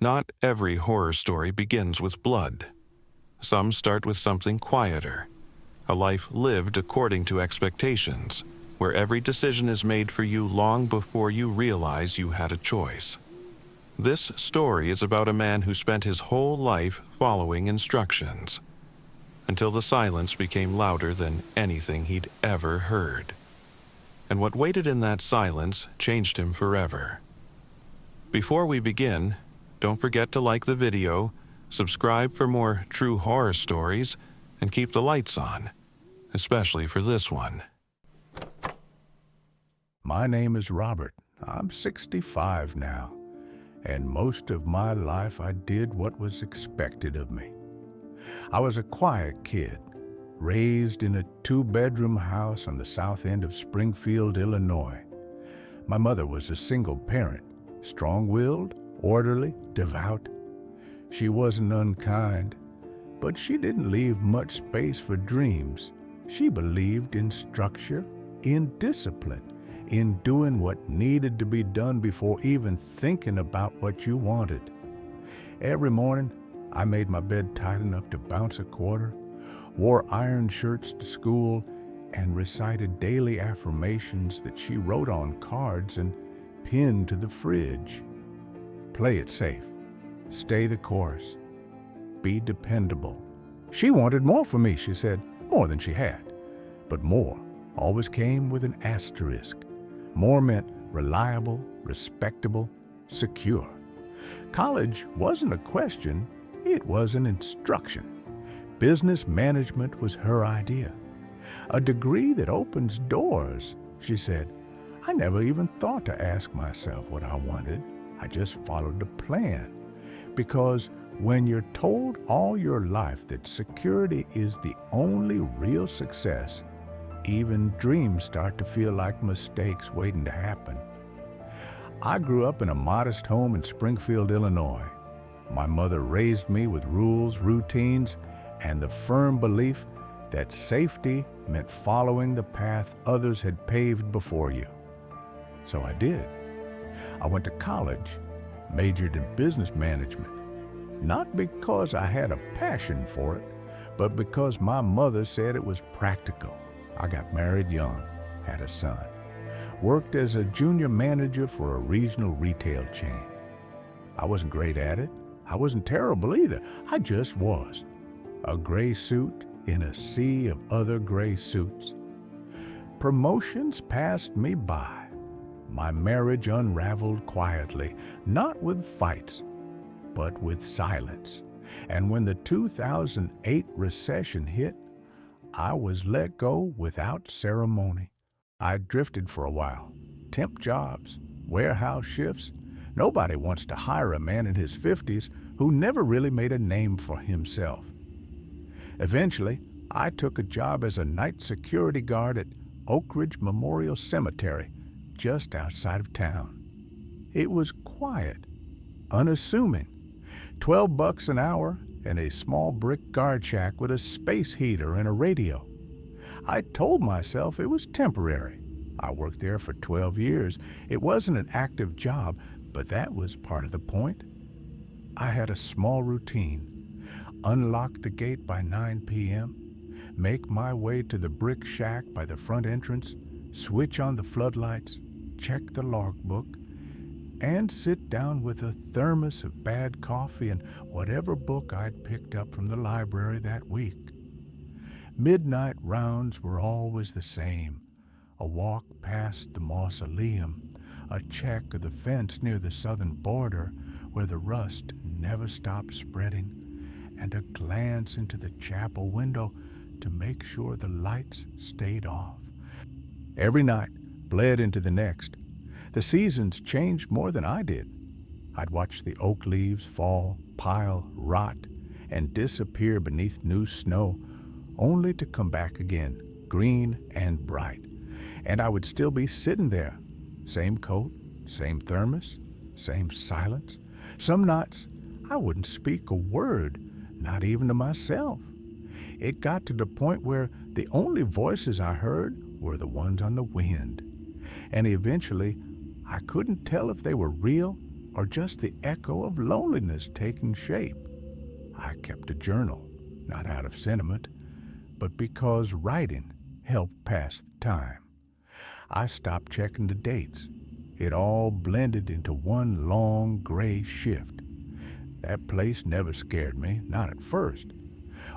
Not every horror story begins with blood. Some start with something quieter, a life lived according to expectations, where every decision is made for you long before you realize you had a choice. This story is about a man who spent his whole life following instructions, until the silence became louder than anything he'd ever heard. And what waited in that silence changed him forever. Before we begin, don't forget to like the video, subscribe for more true horror stories, and keep the lights on, especially for this one. My name is Robert. I'm 65 now, and most of my life I did what was expected of me. I was a quiet kid, raised in a 2-bedroom house on the south end of Springfield, Illinois. My mother was a single parent, strong-willed, orderly, devout. She wasn't unkind, but she didn't leave much space for dreams. She believed in structure, in discipline, in doing what needed to be done before even thinking about what you wanted. Every morning, I made my bed tight enough to bounce a quarter, wore iron shirts to school, and recited daily affirmations that she wrote on cards and pinned to the fridge. Play it safe. Stay the course. Be dependable. She wanted more from me, she said, more than she had. But more always came with an asterisk. More meant reliable, respectable, secure. College wasn't a question, it was an instruction. Business management was her idea. A degree that opens doors, she said. I never even thought to ask myself what I wanted. I just followed the plan. Because when you're told all your life that security is the only real success, even dreams start to feel like mistakes waiting to happen. I grew up in a modest home in Springfield, Illinois. My mother raised me with rules, routines, and the firm belief that safety meant following the path others had paved before you. So I did. I went to college, majored in business management, not because I had a passion for it, but because my mother said it was practical. I got married young, had a son, worked as a junior manager for a regional retail chain. I wasn't great at it. I wasn't terrible either. I just was. A gray suit in a sea of other gray suits. Promotions passed me by. My marriage unraveled quietly, not with fights, but with silence. And when the 2008 recession hit, I was let go without ceremony. I drifted for a while. Temp jobs, warehouse shifts. Nobody wants to hire a man in his 50s who never really made a name for himself. Eventually, I took a job as a night security guard at Oak Ridge Memorial Cemetery, just outside of town. It was quiet, unassuming. $12 an hour and a small brick guard shack with a space heater and a radio. I told myself it was temporary. I worked there for 12 years. It wasn't an active job, but that was part of the point. I had a small routine. Unlock the gate by 9 p.m., make my way to the brick shack by the front entrance, switch on the floodlights, check the logbook, and sit down with a thermos of bad coffee and whatever book I'd picked up from the library that week. Midnight rounds were always the same. A walk past the mausoleum, a check of the fence near the southern border where the rust never stopped spreading, and a glance into the chapel window to make sure the lights stayed off. Every night bled into the next. The seasons changed more than I did. I'd watch the oak leaves fall, pile, rot, and disappear beneath new snow, only to come back again, green and bright. And I would still be sitting there. Same coat, same thermos, same silence. Some nights, I wouldn't speak a word, not even to myself. It got to the point where the only voices I heard were the ones on the wind. And eventually, I couldn't tell if they were real or just the echo of loneliness taking shape. I kept a journal, not out of sentiment, but because writing helped pass the time. I stopped checking the dates. It all blended into one long gray shift. That place never scared me, not at first.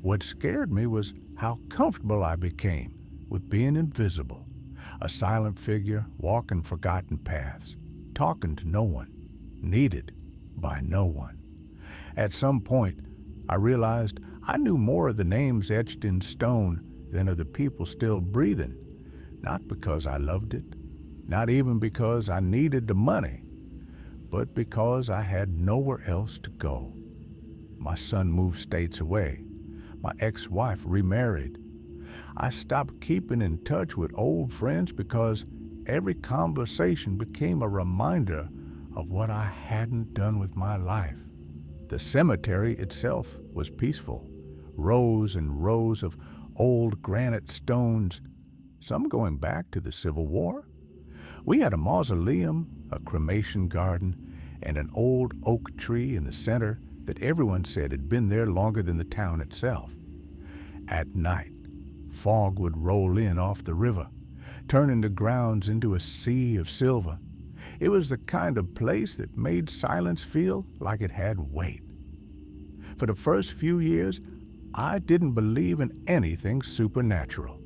What scared me was how comfortable I became with being invisible, a silent figure walking forgotten paths, talking to no one, needed by no one. At some point, I realized I knew more of the names etched in stone than of the people still breathing, not because I loved it, not even because I needed the money, but because I had nowhere else to go. My son moved states away. My ex-wife remarried. I stopped keeping in touch with old friends because every conversation became a reminder of what I hadn't done with my life. The cemetery itself was peaceful. Rows and rows of old granite stones, some going back to the Civil War. We had a mausoleum, a cremation garden, and an old oak tree in the center that everyone said had been there longer than the town itself. At night, fog would roll in off the river, turning the grounds into a sea of silver. It was the kind of place that made silence feel like it had weight. For the first few years, I didn't believe in anything supernatural.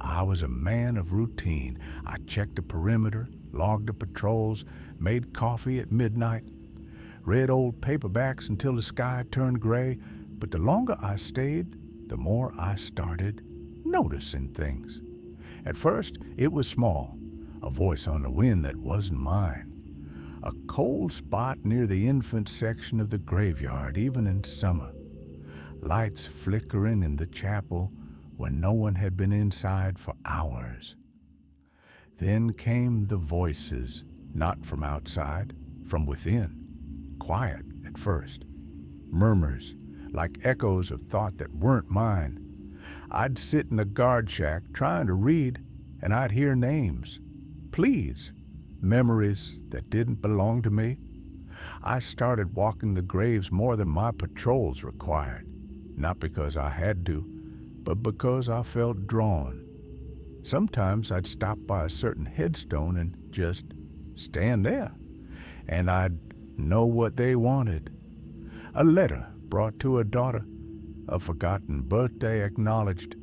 I was a man of routine. I checked the perimeter, logged the patrols, made coffee at midnight, read old paperbacks until the sky turned gray. But the longer I stayed, the more I started noticing things. At first, it was small, a voice on the wind that wasn't mine. A cold spot near the infant section of the graveyard, even in summer. Lights flickering in the chapel when no one had been inside for hours. Then came the voices, not from outside, from within. Quiet at first. Murmurs, like echoes of thought that weren't mine. I'd sit in the guard shack trying to read, and I'd hear names. Please. Memories that didn't belong to me. I started walking the graves more than my patrols required. Not because I had to, but because I felt drawn. Sometimes I'd stop by a certain headstone and just stand there, and I'd know what they wanted. A letter brought to a daughter, a forgotten birthday acknowledged.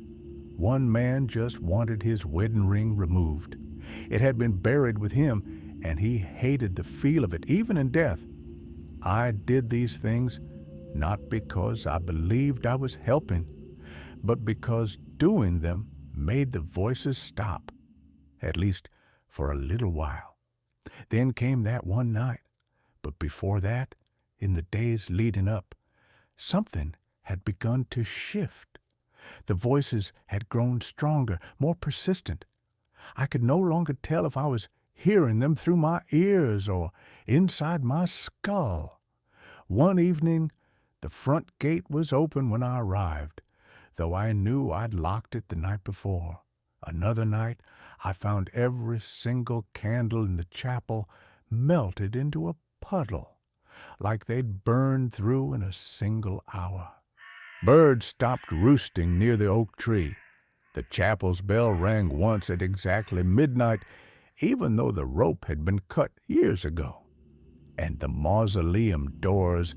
One man just wanted his wedding ring removed. It had been buried with him, and he hated the feel of it, even in death. I did these things not because I believed I was helping, but because doing them made the voices stop, at least for a little while. Then came that one night, but before that, in the days leading up, something had begun to shift. The voices had grown stronger, more persistent. I could no longer tell if I was hearing them through my ears or inside my skull. One evening, the front gate was open when I arrived, though I knew I'd locked it the night before. Another night, I found every single candle in the chapel melted into a puddle, like they'd burned through in a single hour. Birds stopped roosting near the oak tree. The chapel's bell rang once at exactly midnight, even though the rope had been cut years ago. And the mausoleum doors,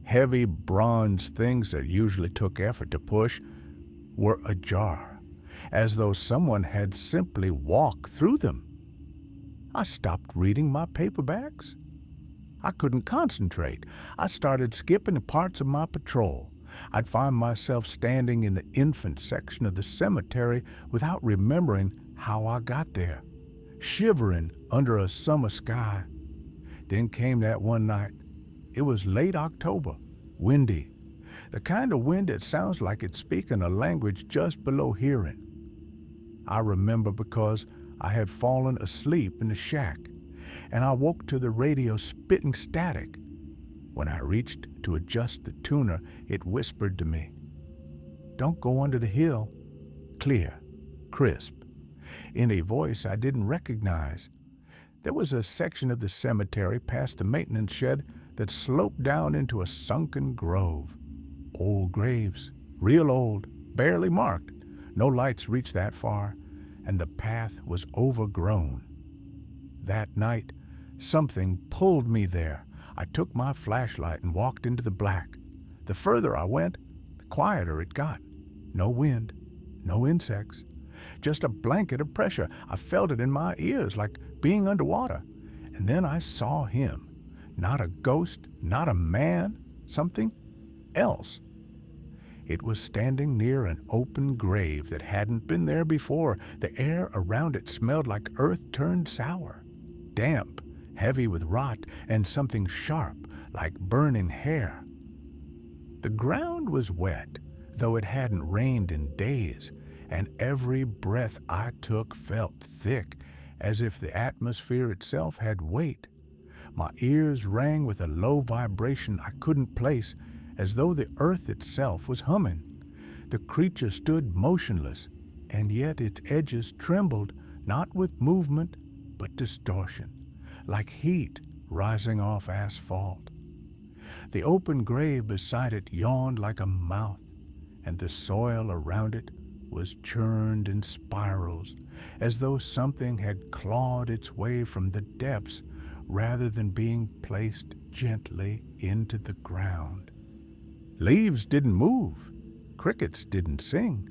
heavy bronze things that usually took effort to push, were ajar, as though someone had simply walked through them. I stopped reading my paperbacks. I couldn't concentrate. I started skipping parts of my patrol. I'd find myself standing in the infant section of the cemetery without remembering how I got there, shivering under a summer sky. Then came that one night. It was late October, windy, the kind of wind that sounds like it's speaking a language just below hearing. I remember because I had fallen asleep in the shack, and I woke to the radio spitting static. When I reached to adjust the tuner, it whispered to me, "Don't go under the hill." Clear, crisp, in a voice I didn't recognize. There was a section of the cemetery past the maintenance shed that sloped down into a sunken grove. Old graves, real old, barely marked. No lights reached that far, and the path was overgrown. That night, something pulled me there. I took my flashlight and walked into the black. The further I went, the quieter it got. No wind, no insects, just a blanket of pressure. I felt it in my ears like being underwater. And then I saw him. Not a ghost, not a man, something else. It was standing near an open grave that hadn't been there before. The air around it smelled like earth turned sour, damp, heavy with rot, and something sharp like burning hair. The ground was wet, though it hadn't rained in days, and every breath I took felt thick, as if the atmosphere itself had weight. My ears rang with a low vibration I couldn't place, as though the earth itself was humming. The creature stood motionless, and yet its edges trembled, not with movement, but distortion, like heat rising off asphalt. The open grave beside it yawned like a mouth, and the soil around it was churned in spirals, as though something had clawed its way from the depths rather than being placed gently into the ground. Leaves didn't move. Crickets didn't sing.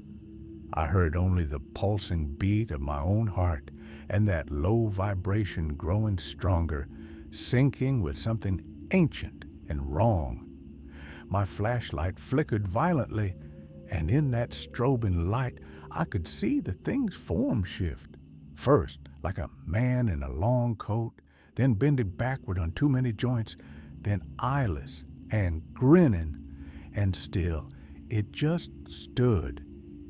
I heard only the pulsing beat of my own heart and that low vibration growing stronger, syncing with something ancient and wrong. My flashlight flickered violently, and in that strobing light I could see the thing's form shift. First, like a man in a long coat, then bending backward on too many joints, then eyeless and grinning, and still it just stood,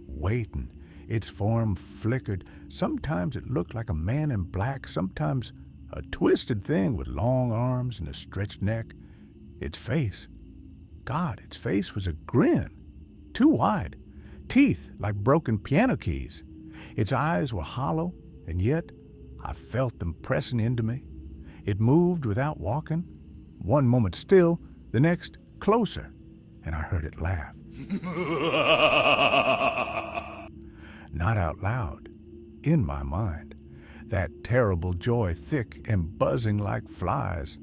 waiting. Its form flickered. Sometimes it looked like a man in black, sometimes a twisted thing with long arms and a stretched neck. Its face, God, its face was a grin, too wide, teeth like broken piano keys. Its eyes were hollow, and yet I felt them pressing into me. It moved without walking, one moment still, the next closer, and I heard it laugh. Not out loud, in my mind, that terrible joy thick and buzzing like flies.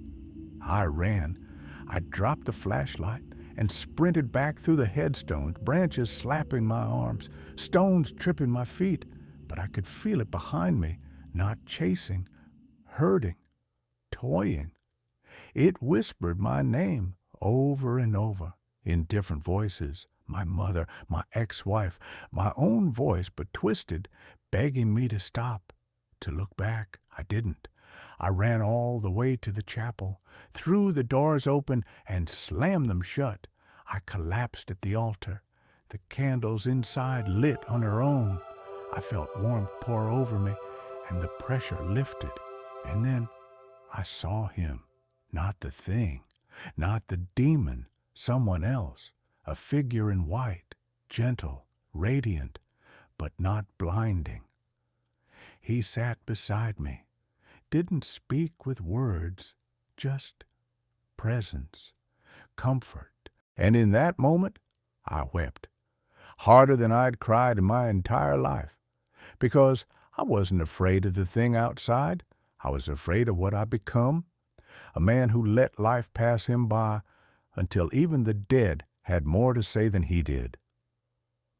I ran. I dropped the flashlight and sprinted back through the headstones, branches slapping my arms, stones tripping my feet, but I could feel it behind me, not chasing, herding, toying. It whispered my name over and over in different voices. My mother, my ex-wife, my own voice, but twisted, begging me to stop, to look back. I didn't. I ran all the way to the chapel, threw the doors open and slammed them shut. I collapsed at the altar, the candles inside lit on their own. I felt warmth pour over me, and the pressure lifted. And then I saw him, not the thing, not the demon, someone else, a figure in white, gentle, radiant, but not blinding. He sat beside me, didn't speak with words, just presence, comfort. And in that moment, I wept, harder than I'd cried in my entire life, because I wasn't afraid of the thing outside. I was afraid of what I'd become, a man who let life pass him by until even the dead had more to say than he did.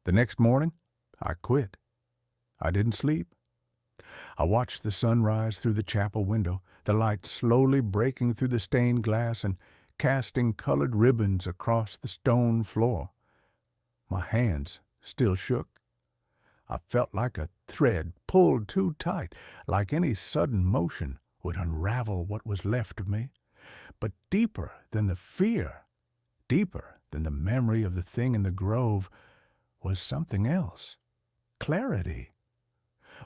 The next morning, I quit. I didn't sleep. I watched the sun rise through the chapel window, the light slowly breaking through the stained glass and casting colored ribbons across the stone floor. My hands still shook. I felt like a thread pulled too tight, like any sudden motion would unravel what was left of me. But deeper than the fear, deeper than the memory of the thing in the grove, was something else. Clarity.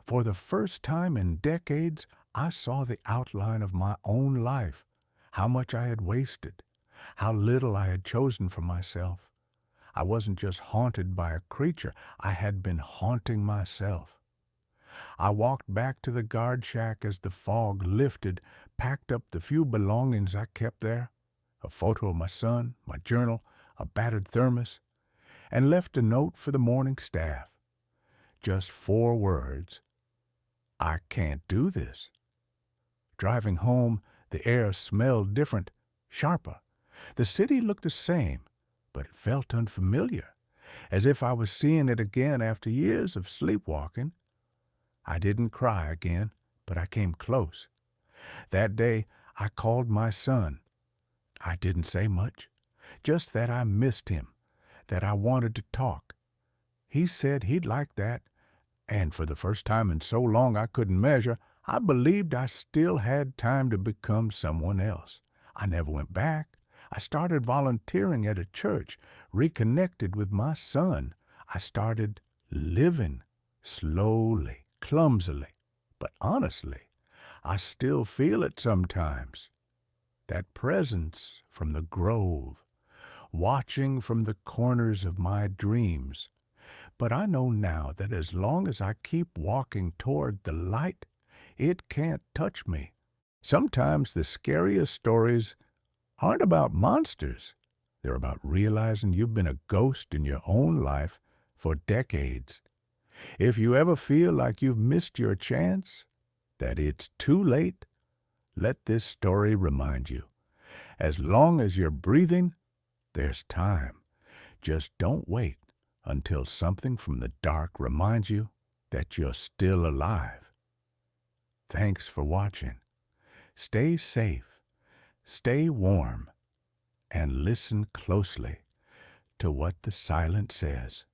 For the first time in decades, I saw the outline of my own life, how much I had wasted, how little I had chosen for myself. I wasn't just haunted by a creature, I had been haunting myself. I walked back to the guard shack as the fog lifted, packed up the few belongings I kept there, a photo of my son, my journal, a battered thermos, and left a note for the morning staff. Just 4 words. I can't do this. Driving home, the air smelled different, sharper. The city looked the same, but it felt unfamiliar, as if I was seeing it again after years of sleepwalking. I didn't cry again, but I came close. That day, I called my son. I didn't say much, just that I missed him, that I wanted to talk. He said he'd like that, and for the first time in so long I couldn't measure, I believed I still had time to become someone else. I never went back. I started volunteering at a church, reconnected with my son. I started living, slowly, clumsily, but honestly. I still feel it sometimes. That presence from the grove, watching from the corners of my dreams. But I know now that as long as I keep walking toward the light, it can't touch me. Sometimes the scariest stories aren't about monsters. They're about realizing you've been a ghost in your own life for decades. If you ever feel like you've missed your chance, that it's too late, let this story remind you. As long as you're breathing, there's time. Just don't wait until something from the dark reminds you that you're still alive. Thanks for watching. Stay safe, stay warm, and listen closely to what the silence says.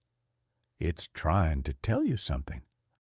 It's trying to tell you something.